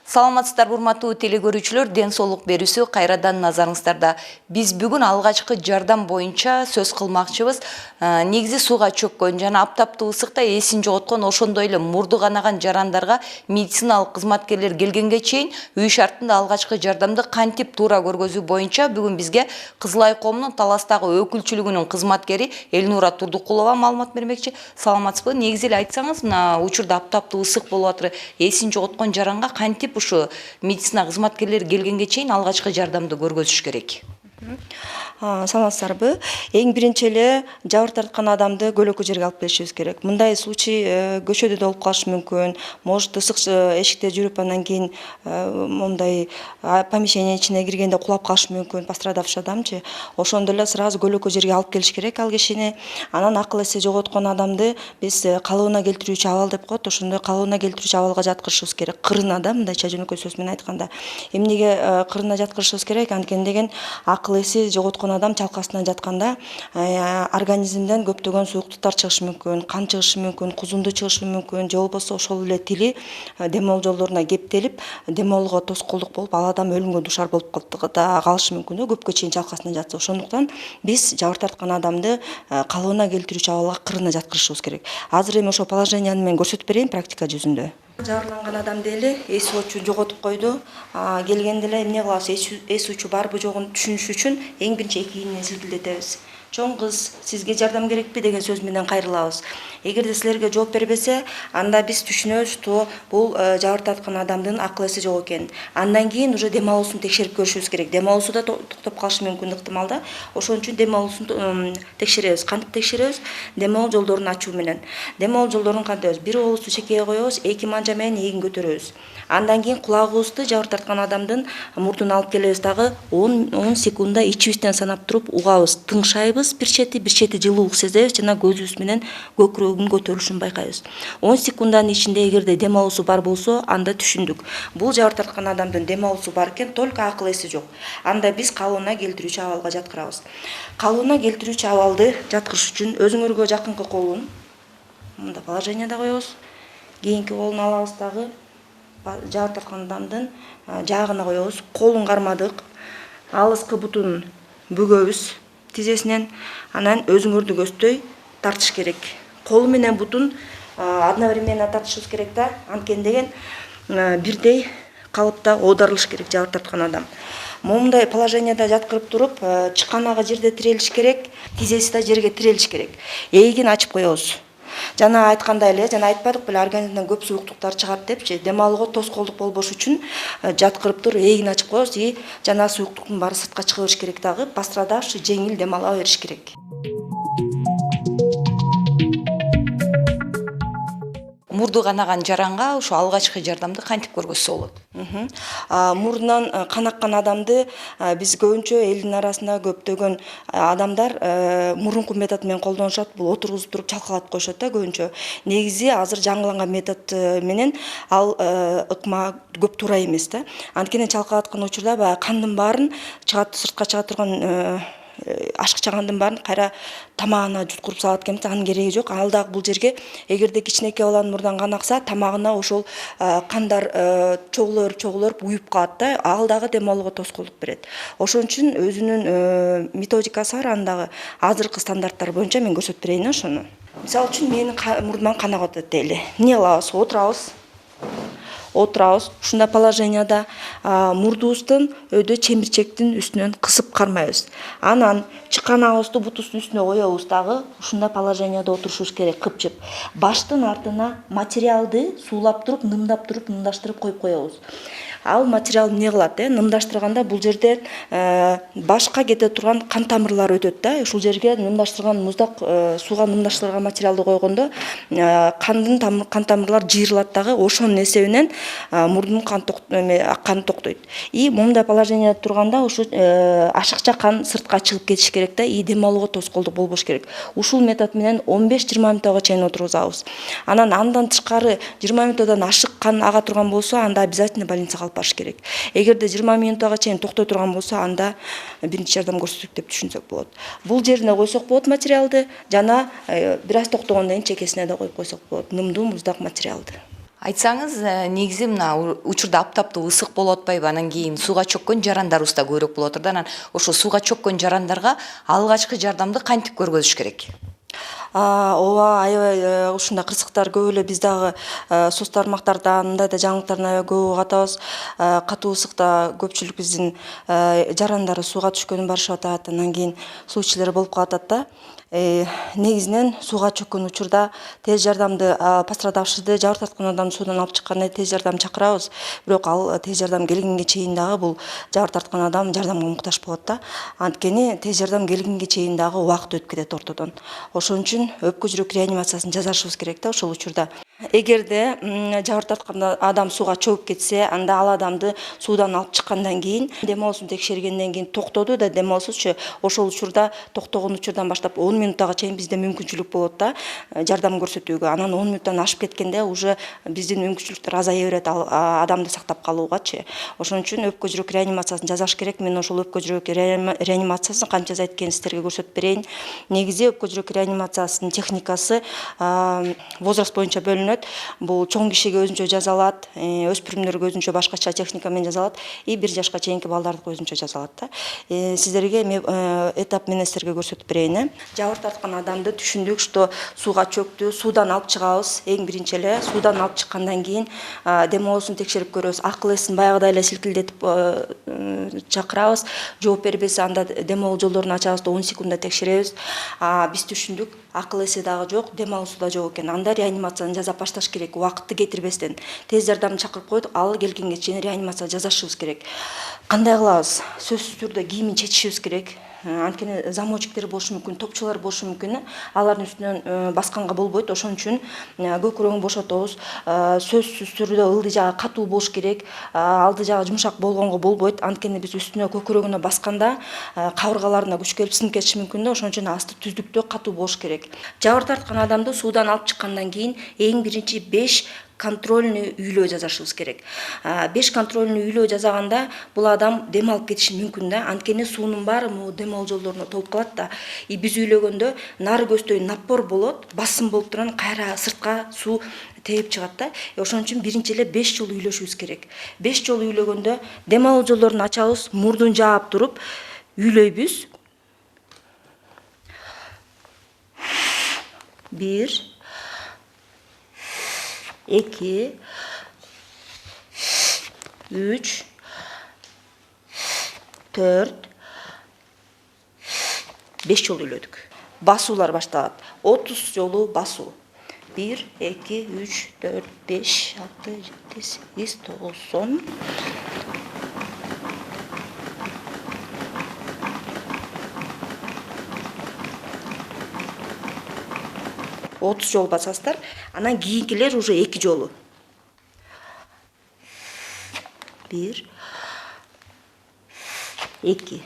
Саламатсыздар урматтуу телекөрүүчүлөр, ден соолук берүүсү кайрадан назарыңыздарда. Биз бүгүн алгачкы жардам боюнча сөз кылмакчыбыз. Негизи сууга чөккөн жана аптаптуу ысыкта эсин жоготкон, ошондой эле мурду канаган жарандарга медициналык кызматкерлер келгенге чейин үй шартында алгачкы жардамды кантип туура көргөзүү боюнча бүгүн бизге Кызыл Ай коомунун Таластагы өкүлчүлүгүнүн кызматкери Элнура Турдукулова маалымат бермекчи. Саламатсызбы? Негизи эле айтсаңыз, мына учурда аптаптуу ысык болуп атыр. Эсин жоготкон жаранга кантип ушу медицина кызматкерлери келгенге чейин алгачкы жардамды көргөзүш керек? Саламатсыздарбы? Эң биринчи эле жабыр тарткан адамды көлөкө жерге алып келишибиз керек. Мындай случай көчөдө да болуп калышы мүмкүн. Может, ысык эшикте жүрүп, андан кийин мындай помещение ичине киргенде кулап калышы мүмкүн, пострадавший адамчы. Ошондо эле сразу көлөкө жерге алып келиш керек ал кишини. Анан акыл эси жоготкон адамды биз калыбына келтирүүчү абал деп коет. Ошондой калыбына келтирүүчү абалга жаткырышыбыз керек. Кырына да, мындайча жөнөкөй сөз менен айтканда. Эмнеге кырына жаткырышыбыз керек? Анткени акыл эси жоготкон адам чалкасынан жатканда организмден көптөгөн сууктуктар чыгышы мүмкүн, кан чыгышы мүмкүн, кузунду чыгышы мүмкүн, же болбосо ошол эле тили дем алуу жолдоруна кептелип, дем алууга тоскоолдук болуп, ал адам өлүмгө дуушар болуп калышы мүмкүн, көпкө чейин чалкасынан жатса. Ошондуктан биз жабыр тарткан адамды калыбына келтирүүчү абалга кырына жаткырышыбыз керек. Азыр эми ошо положениени мен көрсөтүп берейин практика жүзүндө. Жабырланган адам дели эс учун жоготуп койду. Келгенде эле эмне кылабыз? Эс учу барбы жогун түшүнүш үчүн эң биринчи эки ийинен силкилдетебиз. Чоң кыз, сизге жардам керекпи деген сөз менен кайрылабыз. Эгерде силерге жооп бербесе, анда биз түшүнөбүз, бул жабыр тарткан адамдын акыл эси жок экенин. Андан кийин уже дем алуусун текшерип көрүшүбүз керек. Дем алуусу да токтоп калышы мүмкүн ыктымал да. Ошон үчүн дем алуусун текшеребиз. Кантип текшеребиз? Дем алуу жолдорун ачуу менен. Дем алуу жолдорун кантебиз? Бир оозду чекеге коебуз, эки манжа менен эгин көтөрөбүз. Андан кийин кулагыбызды жабыр тарткан адамдын мурдуна алып келебиз, дагы 10 секундда ичибизден санап туруп угабыз, тыңшайбыз, бир чети жылуулук сезебиз жана көзүбүз менен көкүрөгүн көтөрүлүшүн байкайбыз. 10 секунддын ичинде эгерде дем алуусу бар болсо, анда түшүндүк. Бул жабыр тарткан адамдын дем алуусу бар экен, только акыл эси жок. Анда биз калыбына келтирүүчү абалга жаткырабыз. Калыбына келтирүүчү абалды жаткырыш үчүн өзүңөргө жакынкы колун мында положенияда коебуз. Кийинки колун алабыз, дагы жабыр тарткан адамдын жаагына коебуз. Колун кармадык. Алыскы бутун бүгөбүз тизесинен. Анан өзүңөрдү көздөй тартыш керек. Колу менен бутун одновременно тартышыбыз керек да. Анткени бирдей калыпта оодарылыш керек жабыр тарткан адам. Момундай положенияда жаткырып туруп, чыканагы жерде тирелиш керек, тизеси да жерге тирелиш керек. Эгин ачып коебуз. Жана айткандай эле, жана айтпадык беле, организмден көп сууктуктар чыгат депчи. Дем алууга тоскоолдук болбош үчүн жаткырып туруп эгин ачып коебуз и жана сууктуктун баары сыртка чыга бериш керек, дагы пострадавший жеңил дем ала бериш керек. Мурду канаган жаранга ушу алгачкы жардамды кантип көргөзсө болот? Мурдунан кан аккан адамды биз көбүнчө элдин арасында көптөгөн адамдар мурунку метод менен колдонушат. Бул отургузуп туруп чалкалатып коюшат да көбүнчө. Негизи азыр жаңыланган метод менен ал ыкма көп туура эмес да. Анткени чалкалаткан учурда баягы кандын баарын сыртка чыга турган ашыкча кандын баарын кайра тамагына жуткуруп салат экенбиз. Анын кереги жок. Ал дагы бул жерге эгерде кичинекей баланын мурдан кан акса, тамагына ошол кандар чогулуп уюп калат да. Ал дагы дем алууга тоскоолдук берет. Ошон үчүн өзүнүн методикасы бар. Аны дагы азыркы стандарттар боюнча мен көрсөтүп берейин ошону. Мисалы үчүн менин мурдуман кан агып атат дейли. Эмне кылабыз? Отурабыз. Ушундай положенияда мурдубуздун өйдө чемирчектин үстүнөн кысып кармайбыз. Анан чыканагыбызды бутубуздун үстүнө коебуз, дагы ушундай положенияда отурушубуз керек, кыпчып. Баштын артына материалды суулап туруп, нымдаштырып коюп коебуз. Ал материал эмне кылат? Нымдаштырганда бул жерде башка кете турган кан тамырлары өтөт да. Ушул жерге нымдаштырган муздак сууга нымдаштырган материалды койгондо кан тамырлар жыйрылат, дагы ошонун эсебинен мурдун каны токтойт. И момундай положенияда турганда ушу ашыкча кан сыртка чыгып кетиш керек да, и дем алууга тоскоолдук болбош керек. Ушул метод менен 15-20 мүнөткө чейин отургузабыз. Андан тышкары 20 мүнөттөн ашык кан ага турган болсо, анда обязательно больницага алып барыш керек. Эгерде 20 мүнөткө чейин токтой турган болсо, анда биринчи жардам көрсөтүк деп түшүнсөк болот. Бул жерине койсок болот материалды, жана бир аз токтогондон кийин чекесине да коюп койсок болот. Нымдуу муздак материалды. Айтсаңыз, негизи мына учурда аптаптуу ысык болуп атпайбы, анан кийин сууга чөккөн жарандарыбыз да көбүрөөк болуп атат да, анан ошо сууга чөккөн жарандарга алгачкы жардамды кантип көргөзүш керек? Ооба, аябай ушундай кырсыктар көп эле. Биз дагы соц тармактарда мындай да жаңылыктарды аябай көп угуп атабыз. Катуу ысыкта көпчүлүк биздин жарандары сууга түшкөнүн барышып атат, анан кийин суу ичүүлөр болуп калып атат да. Негизинен сууга чөккөн учурда тез жардамды, пострадавшийди, жабыр тарткан адамды суудан алып чыкканда тез жардам чакырабыз. Бирок ал тез жардам келгенге чейин дагы бул жабыр тарткан адам жардамга муктаж болот да. Анткени тез жардам келгенге чейин дагы убакыт өтүп кетет ортодон. Ошон үчүн өпкө жүрөк реанимациясын жасашыбыз керек да ошол учурда. Эгерде жабыр тарткан адам сууга чөгүп кетсе, анда ал адамды суудан алып чыккандан кийин дем алуусун текшергенден кийин токтоду да, дем алуусузчу, ошол учурда токтогон учурдан баштап 10 мүнөткө чейин бизде мүмкүнчүлүк болот да жардам көрсөтүүгө. Анан 10 мүнөттөн ашып кеткенде уже биздин мүмкүнчүлүктөр азая берет адамды сактап калуугачы. Ошон үчүн өпкө жүрөк реанимациясын жасаш керек. Мен ошол өпкө жүрөк реанимациясын канча жасайт экенин сиздерге көрсөтүп берейин. Негизи өпкө жүрөк реанимациясынын техникасы возраст боюнча бөлүнөт. Бул чоң кишиге өзүнчө жазалат, өспүрүмдөргө өзүнчө башкача техника менен жазалат, и 1 жашка чейинки балдардыкы өзүнчө жазалат да. Сиздерге этап менен сиздерге көрсөтүп берейин. Жабыр тарткан адамды түшүндүк, что сууга чөктү, суудан алып чыгабыз. Эң биринчи эле суудан алып чыккандан кийин дем алуусун текшерип көрөбүз. Акыл эсин баягыдай эле силкилдетип чакырабыз. Жооп бербесе, анда дем алуу жолдорун ачабыз да 10 секундда текшеребиз. Биз түшүндүк, акыл эси дагы жок, дем алуусу да жок экен. Анда реанимацияны жасап башташ керек, убакытты кетирбестен. Тез жардамды чакырып коюп, ал келгенге чейин реанимация жасашыбыз керек. Кандай кылабыз? Сөзсүз түрдө кийимин чечишибиз керек. Анткени замочектер болушу мүмкүн, топчулар болушу мүмкүн. Алардын үстүнөн басканга болбойт. Ошон үчүн көкүрөгүн бошотобуз. Сөзсүз түрдө ылдый жагы катуу болуш керек. Алды жагы жумшак болгонго болбойт. Анткени биз үстүнө көкүрөгүнө басканда кабыргаларына күч келип сынып кетиши мүмкүн да. Ошон үчүн асты түздүктө катуу болуш керек. Жабыр тарткан адамды суудан алып чыккандан кийин эң биринчи 5 контрольный үйлөө жасашыбыз керек. 5 контрольный үйлөө жасаганда бул адам дем алып кетиши мүмкүн да. Анткени суунун баары могу дем алуу жолдоруна толуп калат да. И биз үйлөгөндө нары көздөй напор болот, басым болуп турган кайра сыртка суу терип чыгат да. Ошон үчүн биринчи эле 5 жолу үйлөшүбүз керек. 5 жолу үйлөгөндө дем алуу жолдорун ачабыз, мурдун жаап туруп үйлөйбүз. 1 2 3 4 5 жолу үйлөдүк. Басуулар башталат. 30 жолу басуу. 1 2 3 4 5 6 7 8 9 30 жол басасыздар. Анан кийинкилер уже 2 жолу. 1 2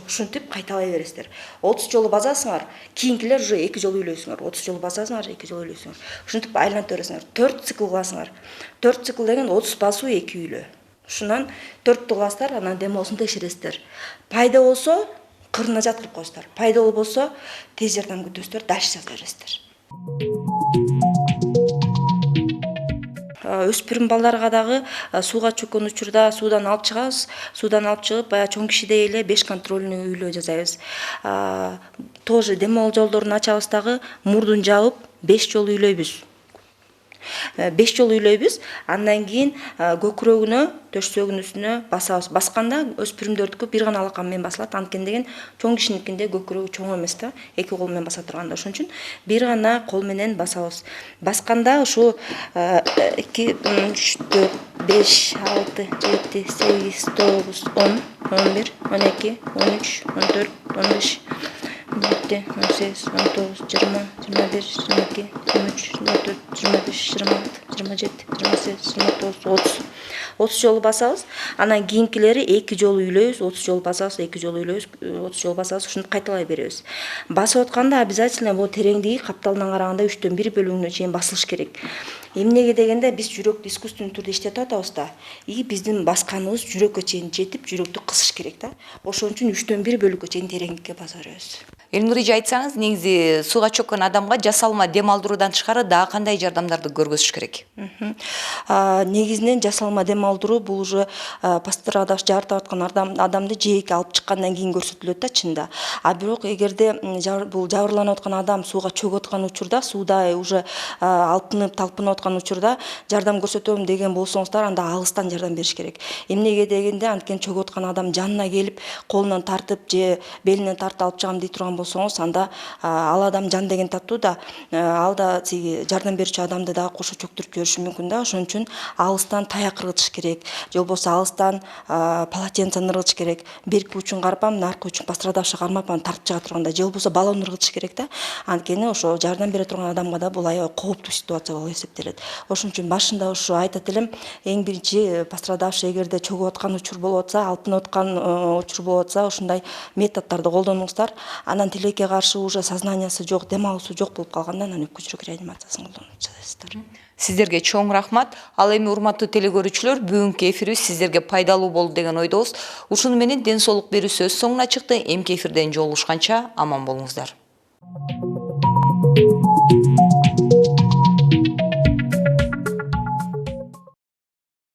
ушинтип кайталай бересиздер. 30 жолу басасыңар, кийинкилер уже 2 жолу үйлөйсүңөр. 30 жолу басасыңар, 2 жолу үйлөйсүңөр. Ушинтип айлантып бересиңер. 4 цикл кыласыңар. 4 цикл деген 30 басуу, 2 үйлөө. Ушунан 4 кыласыздар, анан дем алуусун текшересиздер. Пайда болсо, кырына жаткырып коесуздар. Пайда болбосо, тез жардам күтөсүздөр, дальше жаза бересиздер. Өспүрүм балдарга дагы сууга чөккөн учурда суудан алып чыгабыз. Суудан алып чыгып, баягы чоң кишидей эле 5 контрольный үйлөө жасайбыз. Тоже дем алуу жолдорун ачабыз дагы, мурдун жаап 5 жолу үйлөйбүз. 5 жолу үйлөйбүз. Андан кийин көкүрөгүнө, төшсөгүнүн үстүнө басабыз. Басканда өспүрүмдөрдүкү бир гана алакан менен басылат. Анткени деген чоң кишиникинде көкүрөгү чоң эмес да, 2 кол менен баса турганда. Ошон үчүн бир гана кол менен басабыз. Басканда ушу 2 3 4 5 6 7 8 9 10 11 12 13 14 15 17, 18, 19, 20, 21, 22, 23, 24, 25, 26, 27, 28, 29, 30. 30 жолу басабыз. Анан кийинкилери 2 жолу үйлөйбүз, 30 жолу басабыз, 2 жолу үйлөйбүз, 30 жолу басабыз, ушинтип кайталай беребиз. Басып атканда обязательно бул тереңдиги капталдан караганда 3төн 1 бөлүгүнө чейин басылыш керек. Эмнеге дегенде биз жүрөктү искусственный түрдө иштетип атабыз да. И биздин басканыбыз жүрөккө чейин жетип, жүрөктү кысыш керек да. Ошон үчүн 3төн 1 бөлүккө чейин тереңдикке баса беребиз. Элнур эже, айтсаңыз, негизи сууга чөккөн адамга жасалма дем алдыруудан тышкары дагы кандай жардамдарды көргөзүш керек? Негизинен жасалма дем алдыруу бул уже пострадавш жартап аткан адамды жээкке алып чыккандан кийин көрсөтүлөт да чында. А бирок эгерде бул жабырланып аткан адам сууга чөгүп аткан учурда, сууда уже алпынып, талпынып аткан учурда жардам көрсөтөм деген болсоңуздар, анда алыстан жардам бериш керек. Эмнеге дегенде, анткени чөгүп аткан адам жанына келип, колунан тартып же белинен тартып алып чыгам дей турган болсоңуз, анда ал адам жан деген таттуу да, ал да жардам берүүчү адамды да кошо чөктүрүп жибериши мүмкүн да. Ошон үчүн алыстан таяк ыргытыш керек, же болбосо алыстан полотенцени ыргытыш керек. Берки учун карпам, наркы учун пострадавший кармап аны тартып чыга турганда, же болбосо баллон ыргытыш керек да. Анткени ошо жардам бере турган адамга да бул аябай кооптуу ситуация болуп эсептелет. Ошон үчүн башында ушу айтат элем, эң биринчи пострадавший эгерде чөгүп аткан учур болуп атса, алпынып аткан учур болуп атса, ушундай методдорду колдонуңуздар. Анан тилекке каршы уже сознаниясы жок, дем алуусу жок болуп калганда анан өпкө жүрөк реанимациясын колдонуп жасайсыздар. Сиздерге чоң рахмат. Ал эми урматтуу телегөрүүчүлөр, бүгүнкү эфирибиз сиздерге пайдалуу болду деген ойдобуз. Ушуну менен ден соолук берүү сөз соңуна чыкты. Эмки эфирден жолугушканча аман болуңуздар.